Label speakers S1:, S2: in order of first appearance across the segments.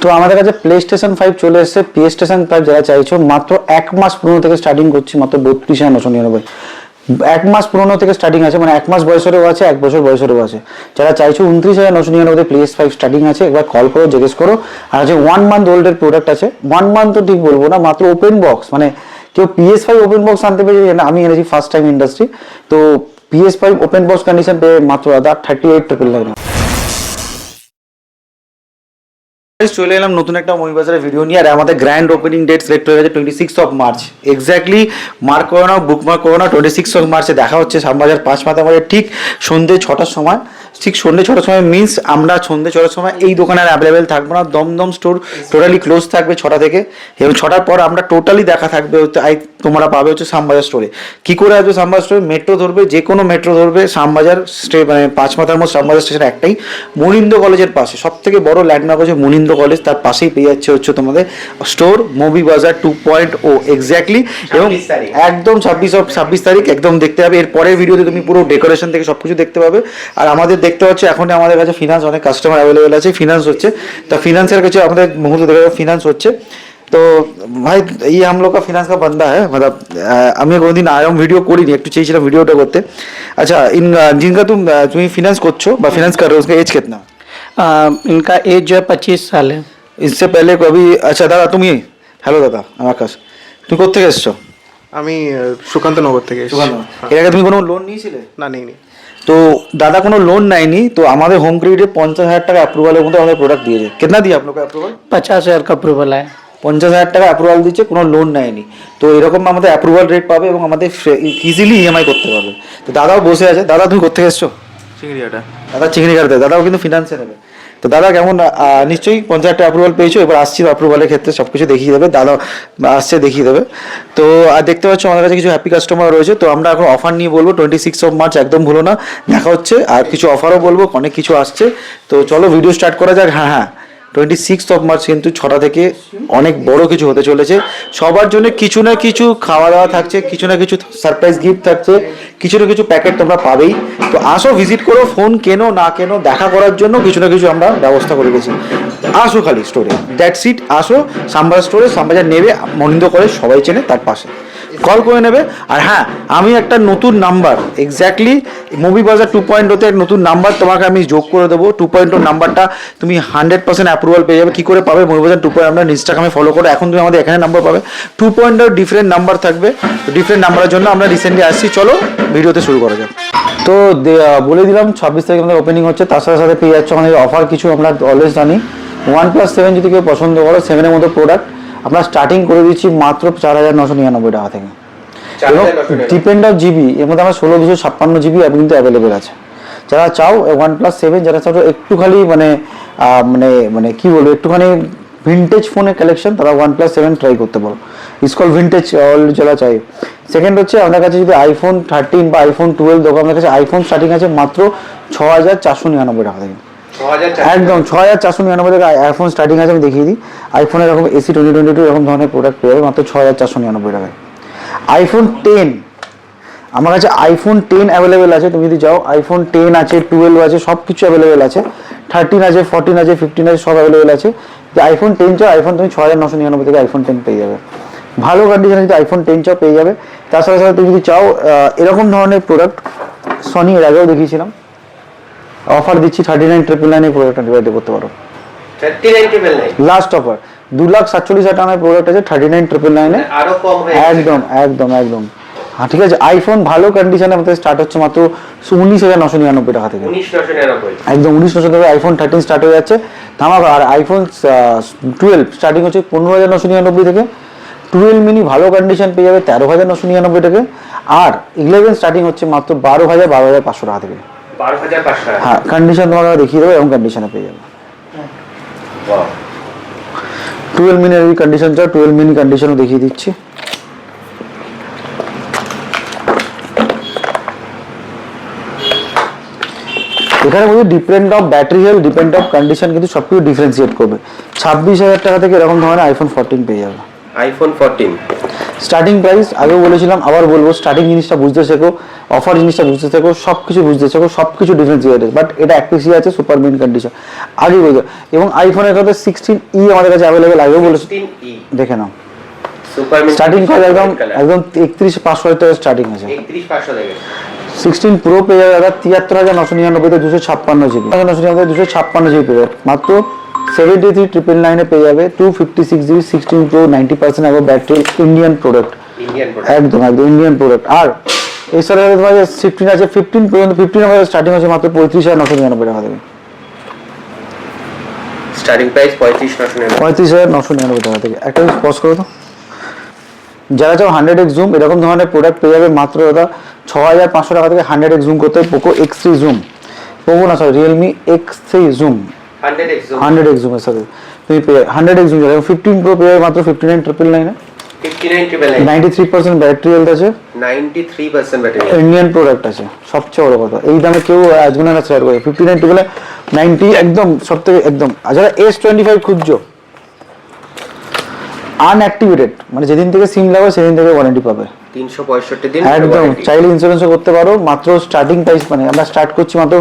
S1: তো আমাদের কাছে প্লে স্টেশন 5 চলে এসেছে। প্লে স্টেশন 5 যারা চাইছো মাত্র 1 মাস পুরনো থেকে স্টার্টিং করছি মাত্র 32,999। 1 মাস পুরনো থেকে স্টার্টিং আছে, মানে 1 মাস বয়সেরও আছে, 1 বছর বয়সেরও আছে। যারা চাইছো 29,999 PS5 স্টার্টিং আছে, একবার কল করো, জিজ্ঞেস করো। আর যে 1 মান্থ ওল্ডের প্রোডাক্ট আছে, 1 মান্থ তো ঠিক বলবো না, মাত্র ওপেন বক্স, মানে কেউ PS5 ওপেন বক্স আনতে পেরেছে না, আমি এনেছি ফার্স্ট টাইম ইন্ডাস্ট্রি। তো PS5 ওপেন বক্স কন্ডিশন পেয়ে মাত্র দাদা 38,999। চলে এলাম নতুন একটা মহিবাজারের ভিডিও নিয়ে। আর আমাদের গ্র্যান্ড ওপেনিং ডেট সিলেক্ট হয়ে গেছে 26 মার্চ। এক্স্যাক্টলি মার্ক করে নাও, বুক মার্ক করে নাও, 26 মার্চে দেখা হচ্ছে শ্যামবাজার 5 মাথামারে ঠিক সন্ধ্যে 6টার সময়। ঠিক সন্ধ্যে 6টার সময় মিনস আমরা সন্ধ্যে 6টার সময় এই দোকানে আর অ্যাভেলেবেল থাকবো না। দমদম স্টোর টোটালি ক্লোজ থাকবে 6টা থেকে, এবং 6টার পর আমরা টোটালি দেখা থাকবে হচ্ছে তোমরা পাবে হচ্ছে শ্যামবাজার স্টোরে। কী করে আসবে শ্যামবাজার স্টোরে? মেট্রো ধরবে, যে কোনো মেট্রো ধরবে। শ্যামবাজার মানে 5 মাথার মধ্যে শ্যামবাজার স্টেশন একটাই, মুনিন্দ্র কলেজের পাশে সব থেকে বড় ল্যান্ডমার্ক হচ্ছে মুনিন্দ্র কলেজ, তার পাশেই পেয়ে যাচ্ছে হচ্ছে তোমাদের স্টোর মুভি বাজার 2.0 এক্স্যাক্টলি। এবং একদম 26 তারিখ একদম দেখতে হবে। এর পরের ভিডিওতে তুমি পুরো ডেকোরেশন থেকে সবকিছু দেখতে পাবে। আর আমাদের দেখতে হচ্ছে এখন আমাদের কাছে ফিনান্স অনেক কাস্টমার অ্যাভেলেবেল আছে, ফিনান্স হচ্ছে। তা ফিনান্সের কাছে আমাদের মুহূর্তে দেখে ফিনান্স হচ্ছে। तो भाई ये हम लोग का फिनांस का बंदा है, मतलब আমি কোনোদিন আরাম ভিডিও করিনি, একটু চেয়েছিলাম ভিডিওটা করতে। अच्छा इन जिनका तुम्हें फिनांस করছো বা फिनांस कर रहे हो उसका एज कितना?
S2: इनका एज जो है 25 साल है।
S1: इससे पहले कभी? अच्छा दादा তুমি, হ্যালো দাদা আকাশ, তুমি কোথা থেকে এসছো?
S3: আমি সুকান্ত নগর থেকে এসেছি।
S1: এর আগে তুমি কোনো লোন নিয়েছিলে?
S3: না, নেইনি।
S1: তো দাদা কোনো লোন নেয়নি, তো আমাদের হোম ক্রেডিটে 50,000 টাকা অ্যাপ্রুভালের মধ্যে আমাদের প্রোডাক্ট দিয়েছে। कितना दिया आप लोग का अप्रूवल?
S2: 50,000 का अप्रूवल है।
S1: 50,000 টাকা অ্যাপ্রুভাল দিচ্ছে, কোনো লোন নেয়নি। তো এরকম আমাদের অ্যাপ্রুভাল রেট পাবে এবং আমাদের ইজিলি ইএমআই করতে পারবে। তো দাদাও বসে আছে। দাদা তুমি কোথা থেকে এসছো?
S3: চিংড়িয়াটা।
S1: দাদা চিংড়িঘাটতে, দাদাও কিন্তু ফিনান্সে নেবে। তো দাদা কেমন, নিশ্চয়ই 50,000 টাকা অ্যাপ্রুভাল পেয়েছো, এবার আসছি অ্যাপ্রুভালের ক্ষেত্রে সব কিছু দেখিয়ে দেবে। দাদা আসছে দেখিয়ে দেবে। তো আর দেখতে পাচ্ছ আমাদের কাছে কিছু হ্যাপি কাস্টমার রয়েছে। তো আমরা এখন অফার নিয়ে বলবো 26 মার্চ, একদম ভুলো না, দেখা হচ্ছে। আর কিছু অফারও বলবো, অনেক কিছু আসছে। তো চলো ভিডিও স্টার্ট করা যাক। হ্যাঁ 26 মার্চ কিন্তু 6টা থেকে অনেক বড় কিছু হতে চলেছে। সবার জন্য কিছু না কিছু খাওয়া দাওয়া থাকছে, কিছু না কিছু সারপ্রাইজ গিফট থাকছে, কিছু না কিছু প্যাকেট তোমরা পাবেই। তো আসো, ভিজিট করো, ফোন কেনো না কেনো, দেখা করার জন্য কিছু না কিছু আমরা ব্যবস্থা করে গেছি। আসো খালি স্টোরে, দ্যাটস ইট। আসো শ্যামবাজার স্টোরে, শ্যামবাজার নেবে মনিন্দ্র কলেজ সবাই চেনে, তার পাশে কল করে নেবে। আর হ্যাঁ, আমি একটা নতুন নাম্বার, এক্স্যাক্টলি মুভি বাজার 2.0 এক নতুন নাম্বার তোমাকে আমি যোগ করে দেবো। 2.0 নাম্বারটা তুমি 100% অ্যাপ্রুভাল পেয়ে যাবে। কী করে পাবে? মুভি বাজার 2.0 আমরা ইনস্টাগ্রামে ফলো করো, এখন তুমি আমাদের এখানে নাম্বার পাবে। 2.0 ডিফারেন্ট নাম্বার থাকবে, তো ডিফারেন্ট নাম্বারের জন্য আমরা রিসেন্টলি আসছি। চলো ভিডিওতে শুরু করা যাক। তো বলে দিলাম 26 তারিখ আমাদের ওপেনিং হচ্ছে, তার সাথে সাথে পেয়ে যাচ্ছ আমাদের অফার কিছু। আমরা অলওয়েজ জানি 1+7 যদি কেউ পছন্দ করো, 7-এর মতো প্রোডাক্ট আমরা স্টার্টিং করে দিচ্ছি মাত্র 4,999 টাকা থেকে। এবং ডিপেন্ড অফ জিবি, এর মধ্যে আমার 16,256 জিবি কিন্তু অ্যাভেলেবেল আছে। যারা চাও 1+7, যারা চাও একটু খালি মানে মানে মানে কি বলবো, একটুখানি ভিন্টেজ ফোনের কালেকশন, তারা 1+7 ট্রাই করতে পারো। স্কল ভিন্টেজ যারা চাই। সেকেন্ড হচ্ছে আমাদের কাছে যদি iPhone 13 বা iPhone 12 দেখো, আমাদের কাছে আইফোন স্টার্টিং আছে মাত্র 6,499 টাকা থেকে। একদম 6,499 টাকা আইফোন স্টার্টিং আছে। আমি দেখিয়ে দিই, আইফোনের এরকম AC 2022 এরকম ধরনের প্রোডাক্ট পেয়ে যাবে মাত্র 6,499 টাকায়। iPhone 10, আমার কাছে iPhone 10 অ্যাভেলেবেল আছে। তুমি যদি চাও iPhone 10 আছে, 12 আছে, সব কিছু অ্যাভেলেবেল আছে। 13 আছে, 14 আছে, 15 আছে, সব অ্যাভেলেবেল আছে। যে iPhone 10 চাও, iPhone তুমি 6,999 থেকে iPhone 10 পেয়ে যাবে। ভালো কন্ডিশনে যদি iPhone 10 চাও পেয়ে যাবে। তার সাথে সাথে তুমি যদি চাও এরকম ধরনের প্রোডাক্ট, সনি এর আগেও দেখিয়েছিলাম, অফার দিচ্ছি 39,999 এই প্রোডাক্টটা ডিভাইড করতে পারো। 39,999 লাস্ট অফার। 2,47,000 টাকার প্রোডাক্ট আছে 39,999 আরো কম হয়ে একদম একদম একদম। হ্যাঁ ঠিক আছে। আইফোন ভালো কন্ডিশনে আমাদের স্টার্ট হচ্ছে মাত্র 19,999 টাকা থেকে। 19,999 একদম 19,999 আইফোন 13 স্টার্ট হয়ে যাচ্ছে ধামাকা। আর আইফোন 12 স্টার্টিং হচ্ছে 15,999 থেকে। 12 মিনি ভালো কন্ডিশন পেয়ে যাবে 13,999 টাকা। আর 11 স্টার্টিং হচ্ছে মাত্র 12,500 টাকা থেকে। 12,500 টাকা। হ্যাঁ, কন্ডিশন তোমাকে দেখিয়ে দেবো, এরকম কন্ডিশনে পেয়ে যাবে। 12 মিনি এর কন্ডিশন চাও, 12 মিনি কন্ডিশনও দেখিয়ে দিচ্ছি। এখানে বলছি depend of battery health, depend of condition, কিন্তু সব কিছু ডিফারেন্সিয়েট করবে। 26,000 টাকা থেকে এরকম ধরনের iPhone 14 পেয়ে যাবে।
S4: iPhone 14
S1: স্টার্টিং প্রাইস আগেও বলেছিলাম, আবার বলবো, স্টার্টিং জিনিসটা বুঝতে শেখো, অফার জিনিসটা বুঝতে শেখো, সব কিছু বুঝতে শেখো, সব কিছু ডিফারেন্সিয়েটেড। বাট এটা এক পিসি আছে সুপার মিন কন্ডিশন, আগেই বলবো। এবং আইফোনের কথা 16E আমাদের কাছে অ্যাভেলেবেল, আগেও বলেছি,
S4: 16E
S1: দেখে নাও।
S4: সুপার মিন্ট
S1: স্টার্টিং প্রাইস একদম 31,500 থেকে স্টার্টিং আছে।
S4: 31,500 থেকে
S1: 16 প্রো পেয়ে যাবে দাদা 73,999 তে 256 জিবি, 256 জিবি পেয়ে যাবে মাত্র 73,999 পেয়ে যাবে। 256 জিবি 16 প্রো, 90% আবার ব্যাটারি, ইন্ডিয়ান প্রোডাক্ট,
S4: ইন্ডিয়ান
S1: একদম একদম ইন্ডিয়ান প্রোডাক্ট। আর এছাড়া তোমার 15 আছে, 15 পর্যন্ত 15 আমাদের স্টার্টিং আছে মাত্র 35,999 টাকা থেকে।
S4: স্টার্টিং প্রাইস 35,999
S1: 35,999 টাকা থেকে। একটা পজ করো তো, যারা চাও 100x জুম এরকম ধরনের প্রোডাক্ট পেয়ে যাবে মাত্র দাদা 6,500 টাকা থেকে। 100x জুম করতে হবে পোকো X3 জুম, পোকো না sorry Realme X3 zoom,
S4: 100x zoom
S1: 100x জুমের সাথে তুমি পেয়ে 100x জুম। 15 প্রো পেয়ে যাবে মাত্র 59,999
S4: 59,999
S1: 93% ব্যাটারি হেলথ আছে,
S4: 93% ব্যাটারি
S1: ইন্ডিয়ান প্রোডাক্ট আছে, সবচেয়ে বড় কথা। এই দামে কেউ আজকে না শেয়ার করে 59,999 একদম সব থেকে একদম। আর যারা S25 খুঁজছো আনঅ্যাক্টিভেটেড, মানে যেদিন থেকে সিম লাগাবে সেদিন থেকে ওয়ারেন্টি পাবে
S4: 365 দিন
S1: একদম, চাইলে ইন্স্যুরেন্সও করতে পারো। মাত্র স্টার্টিং প্রাইস মানে আমরা স্টার্ট করছি মাত্র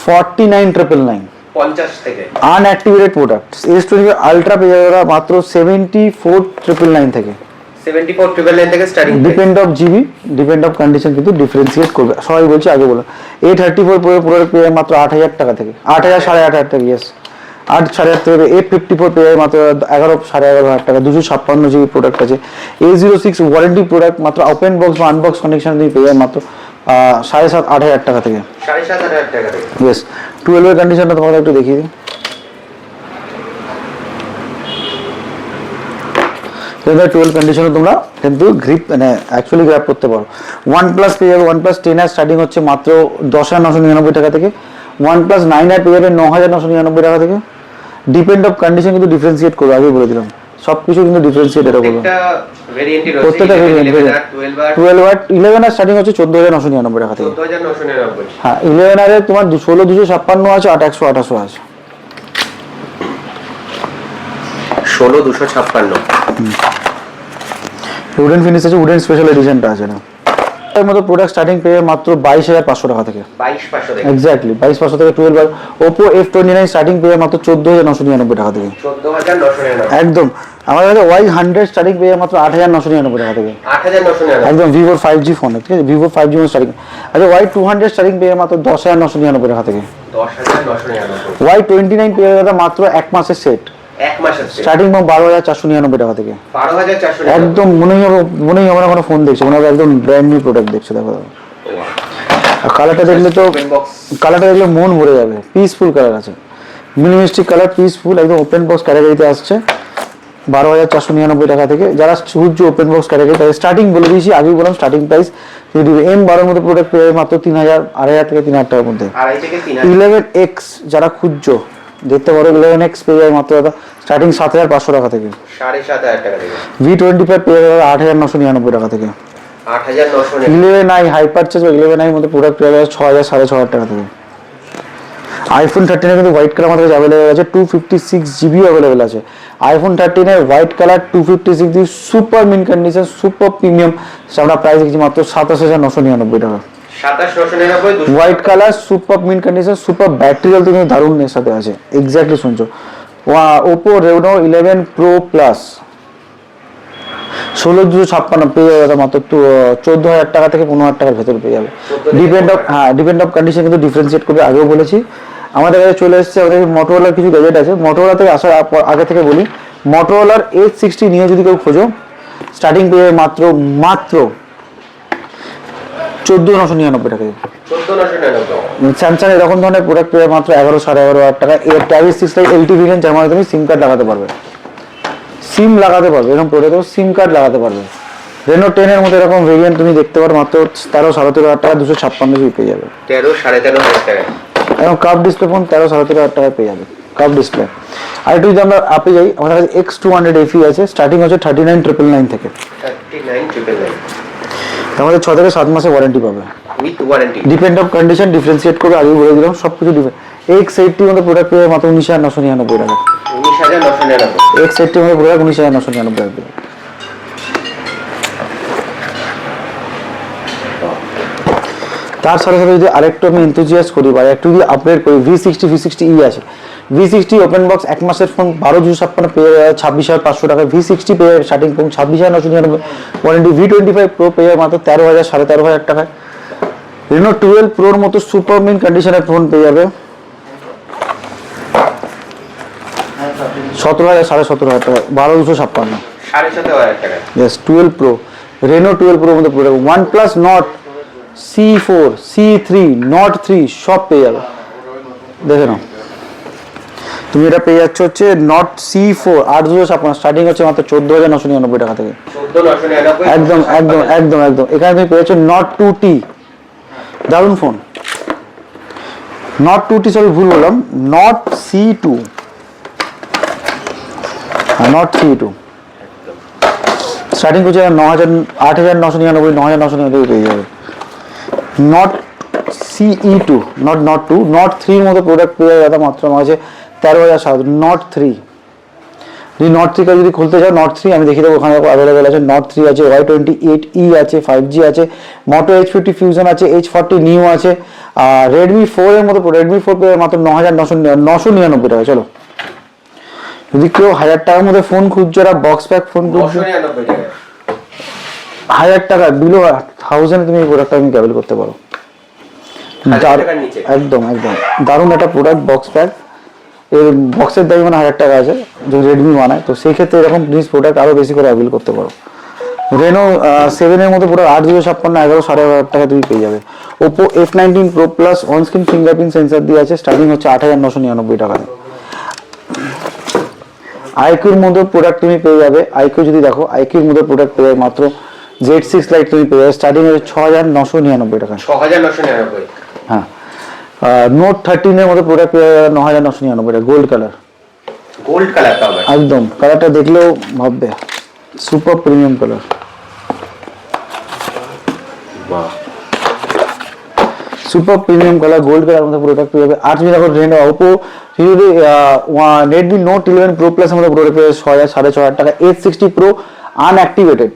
S1: 49,999
S4: 50 থেকে
S1: আনঅ্যাক্টিভেটেড প্রোডাক্ট। S25 আলট্রা পেয়ে যাবে মাত্র 74,999 থেকে।
S4: 74,999 থেকে starting
S1: depend of GB, depend of condition কিন্তু ডিফারেন্সিয়েট করবে, সবাই বলছি আগে বলো। A34 প্রোডাক্ট পেয়ে মাত্র 8,000 টাকা থেকে, 8,000 8,500 টাকা, ইয়েস 8,500 থেকে। A54 পেয়ে মাত্র 11,500 টাকা, 256 জিবি প্রোডাক্ট আছে। A06 ওয়ারেন্টি প্রোডাক্ট মাত্র ওপেন বক্স বা আনবক্স কন্ডিশন তুমি পেয়ে যাবে মাত্র 7,500 টাকা থেকে,
S4: 7,500 টাকা থেকে।
S1: ইয়েস। 12 এর কন্ডিশনটা তোমাদের একটু দেখিয়ে দিই। এবার 12 কন্ডিশনে তোমরা কিন্তু গ্রিপ মানে অ্যাকচুয়ালি গ্র্যাব করতে পারো। OnePlus পেয়ে যাবে, OnePlus 10R স্টার্টিং হচ্ছে মাত্র 10,999 টাকা থেকে। OnePlus 9R পেয়ে যাবে 9,999 টাকা থেকে। ডিপেন্ড অফ কন্ডিশন কিন্তু ডিফারেন্সিয়েট করবে, আগেই বলে দিলাম, সব কিছু কিন্তু ডিফারেন্সিয়েট এটা করবে।
S4: প্রত্যেকটা ভেরিয়েন্টই রয়েছে,
S1: প্রত্যেকটা ভেরিয়েন্ট 12 আর 11 আর স্টার্টিং হচ্ছে 14,999 টাকা থেকে।
S4: 14,999
S1: হ্যাঁ 11 এর তোমার 16,256 আছে, 8,128 আছে।
S4: 16,256
S1: উডেন ফিনিশ আছে, উডেন স্পেশাল এডিশনটা আছে না। এর মতো প্রোডাক্ট স্টার্টিং পেয়ে মাত্র 22,500 টাকা থেকে,
S4: 22,500 থেকে
S1: এক্স্যাক্টলি 22,500 থেকে। 12 আর Oppo F29 স্টার্টিং পেয়ে মাত্র 14,999 টাকা থেকে,
S4: 14,999
S1: একদম। আমাদের কাছে Y100 স্টার্টিং পেয়ে মাত্র 8,999 টাকা থেকে,
S4: 8,999
S1: একদম Vivo 5G ফোন, ঠিক আছে, Vivo 5G ফোন স্টার্টিং। আচ্ছা Y200 স্টার্টিং পেয়ে মাত্র 10,999 টাকা থেকে।
S4: 10,999
S1: Y29 পেয়ে যাবে মাত্র এক মাসের সেট,
S4: এক মাসের
S1: স্টার্টিং 12,499 টাকা থেকে।
S4: 12,499
S1: একদম মনেই হবে না কোনো ফোন দেখছো, মনে হবে একদম ব্র্যান্ড নিউ প্রোডাক্ট দেখছো। দেখো আর কালারটা দেখলে তো, কালারটা দেখলে মন ভরে যাবে, পিসফুল কালার আছে, মিনিমালিস্টিক কালার, পিসফুল, একদম ওপেন বক্স ক্যাটাগরিতে আসছে 12,499 টাকা থেকে। যারা সূর্য ওপেন বক্স ক্যাটাগরি তাদের স্টার্টিং বলে দিয়েছি, আগেই বললাম স্টার্টিং প্রাইস যদি M12 মতো প্রোডাক্ট পেয়ে মাত্র 3,000, 2,500 থেকে 3,000 টাকার মধ্যে।
S4: 2,500 থেকে 3,000
S1: 11X যারা খুঁজছো দেখতে পারো, 11X পেয়ে যায় মাত্র দাদা স্টার্টিং 7,500 টাকা থেকে।
S4: 7,500 টাকা থেকে।
S1: V25 পেয়ে যাবে 8,999 টাকা থেকে।
S4: 8,999
S1: 11i হাইপার চার্জ 11i মধ্যে প্রোডাক্ট পেয়ে যাবে 6,000 6,500 টাকা থেকে। iPhone 13 এর কিন্তু হোয়াইট কালার আমাদের কাছে অ্যাভেলেবল আছে, 256 জিবি অ্যাভেলেবল আছে। iPhone 13 এর white colour 256 GB super mint condition, super premium, আমরা প্রাইস দিচ্ছি মাত্র 27,999 টাকা।
S4: 27,999
S1: white colour super mint condition, super battery health কিন্তু দারুণ এর সাথে আছে, এক্স্যাক্টলি শুনছো। Oppo Reno 11 Pro Plus 16,256 পেয়ে যাবে মাত্র 14,000 টাকা থেকে 15,000 টাকার ভেতরে পেয়ে যাবে। ডিপেন্ড অফ কন্ডিশন কিন্তু ডিফারেন্সিয়েট করবে, আগেও বলেছি। আমাদের কাছে চলে এসেছে আমাদের মোটোরোলার কিছু গ্যাজেট আছে। মোটোরোলা থেকে আসার আগে থেকে বলি, মোটোরোলার H60 নিয়ে যদি কেউ খোঁজো স্টার্টিং পেয়ে মাত্র 14,999 টাকা।
S4: 14,999
S1: স্যামসাং এরকম ধরনের প্রোডাক্ট পেয়ে মাত্র 11,500 টাকা। এর ট্যাবি 6 লাইট LT ভেরিয়েন্ট, যার মধ্যে তুমি সিম কার্ড লাগাতে পারবে, সিম লাগাতে পারবে, এরকম প্রোডাক্ট সিম কার্ড লাগাতে পারবে। রেনো 10 এর মধ্যে এরকম ভেরিয়েন্ট তুমি দেখতে পারো মাত্র 13,500 টাকা, 256 জিবি পেয়ে যাবে।
S4: 13,500 টাকা।
S1: এবং কাপ ডিসপ্লে ফোন 13,500 টাকা পেয়ে যাবে, কাপ ডিসপ্লে। আর একটু যদি আমরা আপে যাই, আমাদের কাছে X200 FE আছে, স্টার্টিং হচ্ছে 39,999 থেকে।
S4: 39,999
S1: আমাদের 6 থেকে 7 মাসের ওয়ারেন্টি পাবে,
S4: with warranty.
S1: Depend of condition differentiate করে, আগেই বলে দিলাম সব কিছু। X80 মধ্যে প্রোডাক্ট পেয়ে মাত্র 19,999 টাকা।
S4: 19,999
S1: X80 মধ্যে প্রোডাক্ট 19,999 টাকা। তার সাথে সাথে যদি আরেকটু আমি এনথুজিয়াস্ট করি বা একটু যদি আপগ্রেড করি V60 আছে V60 ওপেন বক্স 1 মাসের ফোন 12,256 পেয়ে যাবে 26,500 টাকায় V60 পেয়ে যাবে starting phone 26,999 warranty V25 pro পেয়ে যাবে মাত্র 13,000 13,500 টাকায় রেনো 12 প্রোর মতো সুপার মিন কন্ডিশনের ফোন পেয়ে যাবে 17,000 17,500 টাকা 12,256
S4: 17,500 টাকা
S1: Yes, 12 Pro, Reno 12 Pro মধ্যে product OnePlus Nord C4, C3, Nord 3 সব পেয়ে যাবে দেখে নাও তুমি এটা পেয়ে যাচ্ছ হচ্ছে Nord C4 8,256 স্টার্টিং হচ্ছে মাত্র 14,999 টাকা থেকে
S4: 14,999
S1: একদম এখানে তুমি পেয়ে যাচ্ছ Nord 2T দারুণ ফোন Nord 2T সরি ভুল বললাম Nord C2 Nord C2 starting করছে 8,999 9,999 পেয়ে যাবে নট CE2 নট 2 নট 3 এর মতো প্রোডাক্ট পেয়ে যাবে মাত্র আমার কাছে 13,700 নট 3 যদি নট 3 কা যদি খুলতে চাও নট 3 আমি দেখিয়ে দেবো ওখানে অ্যাভেলেবেল আছে নট 3 আছে Y28E আছে 5G আছে Moto H50 Fusion আছে H40 Neo আছে আর Redmi 4 এর মতো Redmi 4 পেয়ে মাত্র 9,999 টাকা চলো যদি কেউ 1,000 টাকার মধ্যে ফোন খুঁজছো আর বক্স প্যাক ফোন খুঁজছো
S4: 999 টাকা
S1: 1,000 টাকা বিলো 1000 তুমি এই প্রোডাক্টটা আমি ক্যাবেল করতে পারো একদম দারুণ একটা প্রোডাক্ট বক্স প্যাক এর বক্সের দাম মানে 1,000 টাকা আছে যদি রেডমি বানায় তো সেই ক্ষেত্রে এরকম জিনিস প্রোডাক্ট আরো বেশি করে অ্যাভেল করতে পারো রেনো 7 এর মধ্যে পুরো 8,256 11 5,500 টাকা তুমি পেয়ে যাবে Oppo F19 Pro Plus on screen fingerprint sensor দিয়ে আছে স্টার্টিং হচ্ছে 8,999 টাকা আইকিউর মধ্যে প্রোডাক্ট তুমি পেয়ে যাবে আইকিউ যদি দেখো আইকিউর মধ্যে প্রোডাক্ট পেয়ে যাবে মাত্র Z6 Lite তুমি পেয়ে যাবে স্টার্টিং হচ্ছে 6,999 টাকা
S4: 6,999
S1: হ্যাঁ নোট 13 এর মধ্যে প্রোডাক্ট পেয়ে যাবে 9,999 টাকা গোল্ড কালারটা আবার একদম কালারটা দেখলেও ভাববে সুপার প্রিমিয়াম কালার
S4: বাহ
S1: super premium colour gold colour মধ্যে প্রোডাক্ট পেয়ে যাবে আর তুমি দেখো রেনো Oppo যদি Redmi Note 11 Pro Plus এর মধ্যে প্রোডাক্ট পেয়ে 6,000 6,500 টাকা S60 Pro আনঅ্যাক্টিভেটেড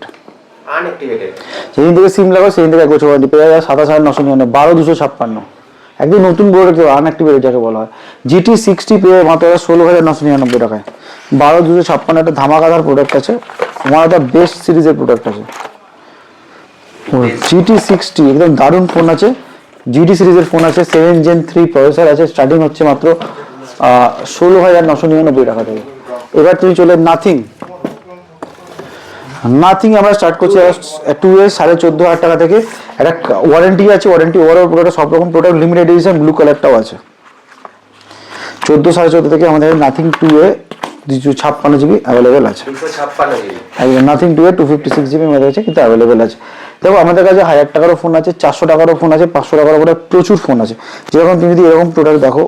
S1: সেদিন থেকে সিম লাগাও সেদিন থেকে 1 বছর ওয়ারেন্টি পেয়ে যাবে 27,999 12,256 একদম নতুন প্রোডাক্ট আনঅ্যাক্টিভেটেড যাকে বলা হয় GT60 পেয়ে মাত্র 16,999 টাকায় 12,256 একটা ধামাকাদার প্রোডাক্ট আছে ওয়ান অফ দ্য বেস্ট সিরিজের প্রোডাক্ট আছে GT60 একদম দারুণ ফোন আছে GT সিরিজের ফোন আছে 7 Gen 3 প্রসেসর আছে স্টার্টিং হচ্ছে মাত্র 16,999 টাকা থেকে এবার তুমি চলে নাথিং আমরা স্টার্ট করছি 2 years 14,500 টাকা থেকে একটা ওয়ারেন্টি আছে ওয়ারেন্টি ওভারঅল প্রোডাক্ট সব রকম প্রোডাক্ট লিমিটেড এডিশন ব্লু কালারটাও আছে 14,500 থেকে আমাদের নাথিং 2 এ 256 জিবি অ্যাভেলেবেল আছে
S4: 256 জিবি
S1: একদম নাথিং 2 এ 256 জিবি মধ্যে আছে কিন্তু অ্যাভেলেবেল আছে দেখো আমাদের কাছে 1,000 টাকারও ফোন আছে 400 টাকারও ফোন আছে 500 টাকারও প্রোডাক্ট প্রচুর ফোন আছে যেরকম তুমি যদি এরকম প্রোডাক্ট দেখো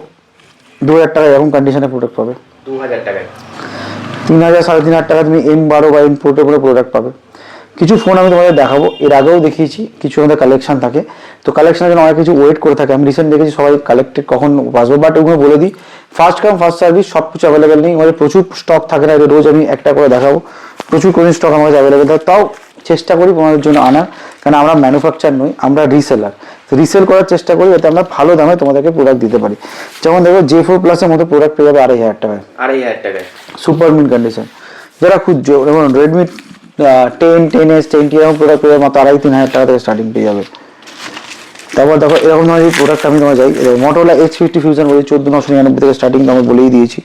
S1: 2,000 টাকা এরকম কন্ডিশনের প্রোডাক্ট পাবে
S4: 2,000 টাকায়
S1: 3,000 3,500 টাকা তুমি M12 বা M14 এর প্রোডাক্ট পাবে কিছু ফোন আমি তোমাদের দেখাবো এর আগেও দেখিয়েছি কিছু আমাদের কালেকশন থাকে তো কালেকশনের জন্য অনেক কিছু ওয়েট করে থাকে আমি রিসেন্ট দেখেছি সবাই কালেক্টেড কখন আসবে বাট ওগুলো বলে দিই ফার্স্ট কাম ফার্স্ট সার্ভিস সব কিছু অ্যাভেলেবেল নেই আমাদের প্রচুর স্টক থাকে না রোজ আমি একটা করে দেখাবো প্রচুর কোন স্টক আমাদের অ্যাভেলেবেল থাকে তাও চেষ্টা করি তোমাদের জন্য আনার কারণ আমরা ম্যানুফ্যাকচার নই আমরা রিসেলার রিসেল করার চেষ্টা করি যাতে আমরা ভালো দামে তোমাদেরকে প্রোডাক্ট দিতে পারি যেমন দেখো J4 Plus এর মতো প্রোডাক্ট পেয়ে যাবে 2,500 টাকায়
S4: 2,500 টাকায়
S1: সুপার মিন কন্ডিশন যারা খুঁজছো যেমন Redmi 10 10s 10T এরকম প্রোডাক্ট পেয়ে যাবে মাত্র 2,500-3,000 টাকা থেকে স্টার্টিং পেয়ে যাবে তারপর দেখো এরকম ধরনের এই প্রোডাক্ট আমি তোমার যাই Motorola H50 Fusion বলি 14,999 থেকে স্টার্টিং আমি বলেই দিয়েছি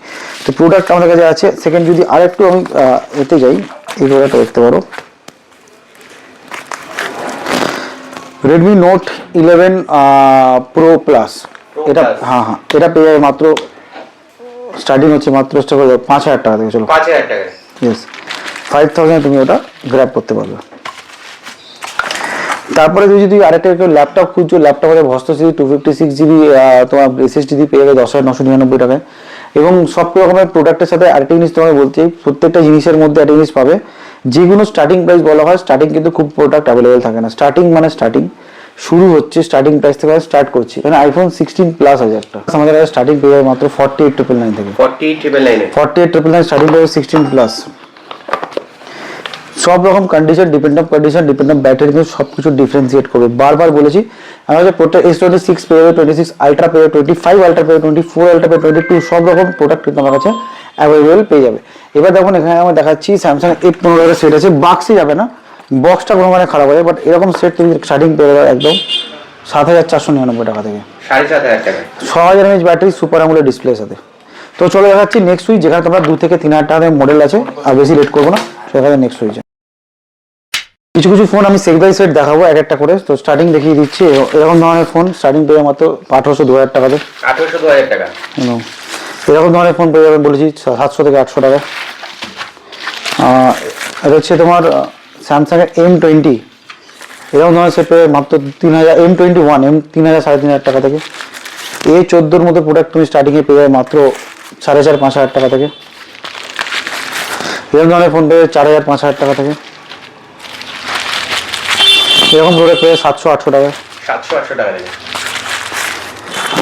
S1: তো প্রোডাক্ট আমাদের কাছে আছে সেকেন্ড যদি আরেকটু আমি এতে যাই এই প্রোডাক্টটা দেখতে পারো Redmi Note 11 Pro Plus এটা হ্যাঁ এটা পেয়ে যাবে মাত্র স্টার্টিং হচ্ছে মাত্র 5,000 টাকা থেকে চলো
S4: 5,000 টাকা
S1: ইয়েস 5,000 তুমি ওটা গ্র্যাব করতে পারবে তারপরে তুমি যদি আরেকটা ল্যাপটপ খুঁজছো ল্যাপটপের ভস্ত সিরিজ 256 জিবি তোমার SSD দিয়ে পেয়ে যাবে 10,999 টাকায় এবং সব রকমের প্রোডাক্টের সাথে আরেকটা জিনিস তোমাকে বলতে প্রত্যেকটা জিনিসের মধ্যে একটা জিনিস পাবে যেগুলো স্টার্টিং প্রাইস বলা হয় স্টার্টিং কিন্তু খুব প্রোডাক্ট অ্যাভেলেবেল থাকে না স্টার্টিং মানে স্টার্টিং শুরু হচ্ছে স্টার্টিং প্রাইস থেকে স্টার্ট করছি মানে iPhone 16 প্লাস আছে একটা আমাদের কাছে স্টার্টিং পেয়ে যাবে মাত্র 48,999 থেকে 48,999 স্টার্টিং পেয়ে 16 প্লাস সব রকম কন্ডিশন ডিপেন্ড অফ ব্যাটারি কিন্তু সব কিছু ডিফারেন্সিয়েট করবে বারবার বলেছি আমার কাছে S26 পেয়ে যাবে, 26 আলট্রা পেয়ে যাবে, 25 আলট্রা পেয়ে যাবে, 24 আলট্রা পেয়ে যাবে, 22 সব রকম প্রোডাক্ট কিন্তু আমার কাছে অ্যাভেলেবেল পেয়ে যাবে। এবার দেখুন এখানে আমি দেখাচ্ছি স্যামসাং A15 এর সেট আছে, বাক্সই যাবে না, বক্সটা কোনো মানে খারাপ হয়ে যাবে, বাট এরকম সেট তুমি স্টার্টিং পেয়ে যাবে একদম 7,499 টাকা থেকে,
S4: 7,500 টাকায়।
S1: 6000 mAh ব্যাটারি, সুপার অ্যামোলেড ডিসপ্লের সাথে। তো চলো দেখাচ্ছি নেক্সট সুইচ, যেখানে তোমরা 2 থেকে 3,000 টাকা মডেল আছে, আর বেশি রেট করবো না, সেখানে নেক্সট সুইচ। কিছু কিছু ফোন আমি সেট বাই সেট দেখাবো এক একটা করে। তো স্টার্টিং দেখিয়ে দিচ্ছি, এরকম ধরনের ফোন স্টার্টিং পেয়ে মাত্র 1800-2000 টাকাতে।
S4: 1800-2000 টাকা।
S1: এরকম ধরনের ফোন পেয়ে যাবেন বলেছি 700 থেকে 800 টাকা। এটা হচ্ছে তোমার স্যামসাং এর M20, এরকম ধরনের সেট পেয়ে মাত্র 3000, M21 3000 3,500 টাকা থেকে। A14 মতো প্রোডাক্ট তুমি স্টার্টিংয়ে পেয়ে যাবে মাত্র 4,500-5,000 টাকা থেকে। এরকম ধরনের ফোন পেয়ে 4,000-5,000 টাকা থেকে। এরকম প্রোডাক্ট পেয়ে 700-800 টাকা।
S4: 700-800 টাকা থেকে।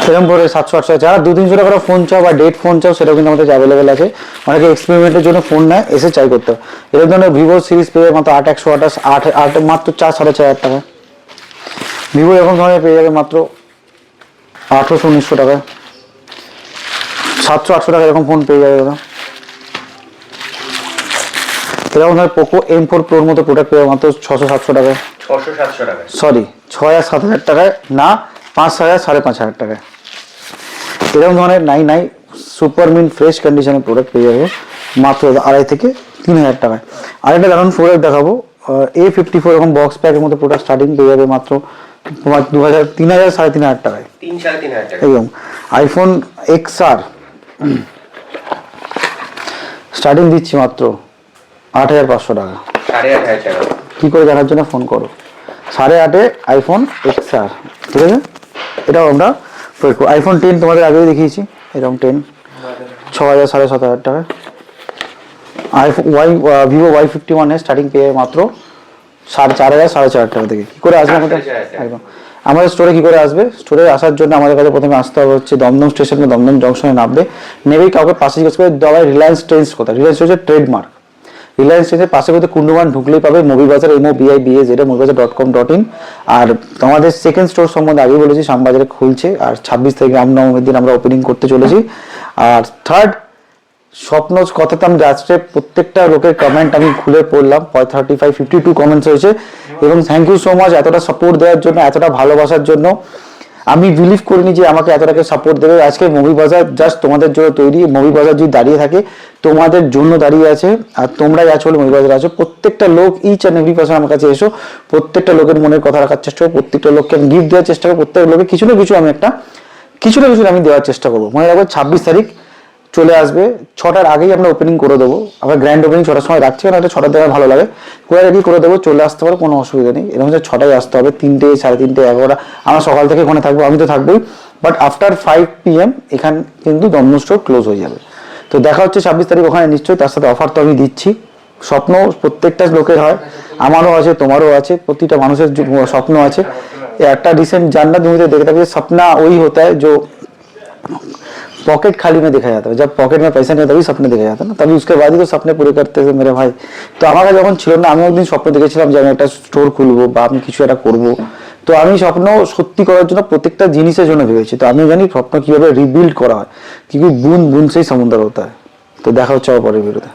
S1: এরকম করে 700-800 যারা 200-300 টাকার ফোন চাও বা ডেট ফোন চাও, সেটাও কিন্তু আমাদের অ্যাভেলেবেল আছে। অনেকে এক্সপেরিমেন্টের জন্য ফোন নেয়, এসে চাই করতে হয়। এরকম ধরনের ভিভো সিরিজ পেয়ে মাত্র 8 মাত্র 4-4,500 টাকা। ভিভো এরকম ধরনের পেয়ে যাবে মাত্র 1800-1900 টাকা। 700-800 টাকা এরকম ফোন পেয়ে যাবে ওরা। এরকম ধরনের পোকো M4 প্রোর মতো প্রোডাক্ট পেয়ে মাত্র 600-700 টাকায়।
S4: 600-700 টাকায়।
S1: সরি 6,000-7,000 টাকায় না, 5,000-5,500 টাকায়। এরকম ধরনের 9 সুপার মিন্ট ফ্রেশ কন্ডিশনের প্রোডাক্ট পেয়ে যাবে মাত্র 2,500 থেকে 3,000 টাকায়। আরেকটা দারুণ প্রোডাক্ট দেখাবো, A54 এরকম বক্স প্যাকের মতো প্রোডাক্ট স্টার্টিং পেয়ে যাবে মাত্র 3,000-3,500 টাকায়।
S4: 3,000-3,500 টাকা।
S1: একদম। আইফোন XR স্টার্টিং দিচ্ছি মাত্র 8,500 টাকা।
S4: 8,500 টাকা।
S1: কি করে জানার জন্য ফোন করো, 8,500 আইফোন XR, ঠিক আছে। এটাও আমরা আইফোন 10 তোমাদের আগেই দেখিয়েছি, এরকম 10 6,000-7,500 টাকা। আইফোন ভিভো Y51 এর স্টার্টিং পেয়ে মাত্র 4,500-4,500 টাকা থেকে। কি করে আসবে আমাদের, একদম আমাদের স্টোরে কি করে আসবে, স্টোরে আসার জন্য আমাদের কাছে প্রথমে আসতে হবে হচ্ছে দমদম স্টেশনে, দমদম জংশনে নামবে, নেবেই কাউকে পাশে জিজ্ঞেস করে দেওয়া রিলায়েন্স ট্রেন্ডস কোথায়। রিলায়েন্স হচ্ছে ট্রেডমার্ক, রিলায়েন্স ট্রেন্ডসের পাশে কিন্তু কুন্ডুমান ঢুকলেই পাবে মুভি বাজার, MOBIBAZ mobibazaar.com.in। আর তোমাদের সেকেন্ড স্টোর সম্বন্ধে আগে বলেছি, শ্যামবাজারে খুলছে, আর 26 তারিখ রামনবমীর দিন আমরা ওপেনিং করতে চলেছি। আর থার্ড স্বপ্ন কথাতে আমি যাচ্ছে, প্রত্যেকটা লোকের কমেন্ট আমি খুলে পড়লাম, 35-52 কমেন্টস হয়েছে, এবং থ্যাংক ইউ সো মাচ এতটা সাপোর্ট দেওয়ার জন্য, এতটা ভালোবাসার জন্য। আমি বিলিভ করিনি যে আমাকে এতটাকে সাপোর্ট দেবে। আজকে মুভি বাজার জাস্ট তোমাদের জন্য তৈরি, মুভি বাজার যদি দাঁড়িয়ে থাকে তোমাদের জন্য দাঁড়িয়ে আছে, আর তোমরাই আছো মুভি বাজারে আছো। প্রত্যেকটা লোক ইচ অ্যান্ড এভরি পারসন আমার কাছে এসো, প্রত্যেকটা লোকের মনের কথা রাখার চেষ্টা করবো, প্রত্যেকটা লোককে আমি গিফট দেওয়ার চেষ্টা করবো, প্রত্যেক লোকে কিছু না কিছু আমি দেওয়ার চেষ্টা করবো। মনে রাখবো 26 তারিখ চলে আসবে, 6টার আগেই আমরা ওপেনিং করে দেবো। আমরা গ্র্যান্ড ওপেনিং 6টার সময় রাখছি, কারণ এটা 6টার দেখা ভালো লাগে, করে রেডি করে দেবো, চলে আসতে পারো, কোনো অসুবিধা নেই। এরকম হচ্ছে 6টায় আসতে হবে, 3টে 3:30 11টা আমরা সকাল থেকে ওখানে থাকবো, আমি তো থাকবোই, বাট আফটার 5 PM এখান কিন্তু দমদম স্টোর ক্লোজ হয়ে যাবে। তো দেখা হচ্ছে 26 তারিখ ওখানে নিশ্চয়ই, তার সাথে অফার তো আমি দিচ্ছি। স্বপ্ন প্রত্যেকটা লোকের হয়, আমারও আছে, তোমারও আছে, প্রতিটা মানুষের স্বপ্ন আছে। একটা রিসেন্ট জান্নাত মুভিতে দেখে থাকি, सपना वही होता है जो पॉकेट खाली में देखा जाता है, जब पॉकेट में पैसा नहीं तभी सपने देखा जाता है ना, तभी उसके बाद ही तो सपने पूरे करते थे मेरे भाई। তো আমার যখন ছিল না, আমি একদিন স্বপ্ন দেখেছিলাম যে আমি একটা স্টোর খুলবো বা আমি কিছু একটা করবো। তো আমি স্বপ্ন সত্যি করার জন্য প্রত্যেকটা জিনিসের জন্য ভেবেছি। তো আমি জানি স্বপ্ন কিভাবে রিবিল্ড করা হয়, কি বুন বুন সেই সমুদ্র হতে হয়। তো দেখা হচ্ছে আবার পরের ভিডিওতে।